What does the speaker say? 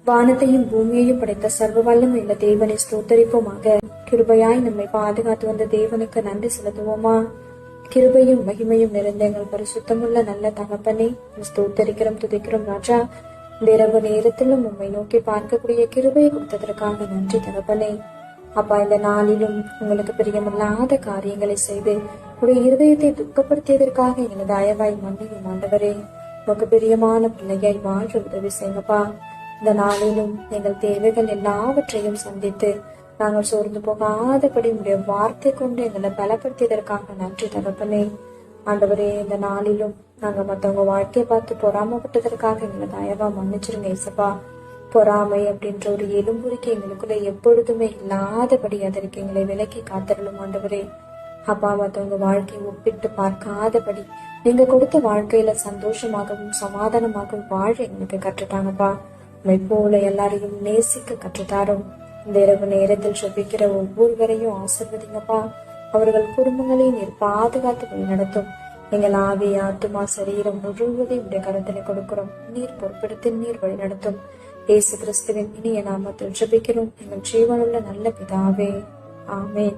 வானத்தையும் பூமியையும் படைத்த சர்வ வல்லமையுள்ள தேவனை ஸ்தோத்தரிப்போமாக. கிருபையாய் நம்மை பாதுகாத்து வந்த தேவனுக்கு நன்றி செலுத்துவோமா? கிருபையும் மகிமையும் நிறைந்த எங்கள் பரிசுத்தமுள்ள நல்ல தகப்பனே, ஸ்தோத்தரிக்கிறோம், துதிக்கிறோம் ராஜா. இந்த இரவு நேரத்திலும் உண்மை நோக்கி பார்க்கக்கூடிய கிருபையை கொடுத்ததற்காக நன்றி தகப்பனே. அப்பா, இந்த நாளிலும் உங்களுக்கு பிரியமில்லாத காரியங்களை செய்து உடைய இருதயத்தை துக்கப்படுத்தியதற்காக எங்களை தயவாய் மன்னியும் ஆண்டவரே. உங்களுக்கு பிரியமான பிள்ளையாய் வாழ உதவி செய்யப்பா. இந்த நாளிலும் எங்கள் தேவைகள் எல்லாவற்றையும் சந்தித்து நாங்கள் சோர்ந்து போகாதபடி உடைய வார்த்தை கொண்டு எங்களை பலப்படுத்தியதற்காக நன்றி தகப்பனே. ஆண்டவரே, இந்த நாளிலும் நாங்க மத்தவங்க வாழ்க்கையை பார்த்து பொறாமப்பட்டதற்காக எங்களை தயவா மன்னிச்சிருங்க இசப்பா. பொறாமை அப்படின்ற ஒரு எலும்புரிக்கை எங்களுக்குள்ள எப்பொழுதுமே இல்லாதபடி அதற்கு எங்களை விலக்கி காத்தரலும் ஆண்டவரே. அப்பா, மத்தவங்க வாழ்க்கையை ஒப்பிட்டு பார்க்காதபடி நீங்க கொடுத்த வாழ்க்கையில சந்தோஷமாகவும் சமாதானமாகவும் வாழ எங்களுக்கு கற்றுட்டாங்கப்பா. உண்மை போல எல்லாரையும் நேசிக்க கற்றுத்தாரும். இந்த இரவு நேரத்தில் சொபிக்கிற ஒவ்வொருவரையும் ஆசிர்வதிங்கப்பா. அவர்கள் குடும்பங்களையும் நீர் பாதுகாத்து வழி நடத்தும். எங்கள் ஆவி, ஆத்துமா, சரீரம் முழுவதையும் உடைய கருத்தினை கொடுக்கிறோம். நீர் பொறுப்பெடுத்து நீர் வழி நடத்தும். இயேசு கிறிஸ்துவின் இனிய நாமத்தில் ஜெபிக்கிறோம் எங்கள் ஜீவனுள்ள நல்ல பிதாவே, ஆமென்.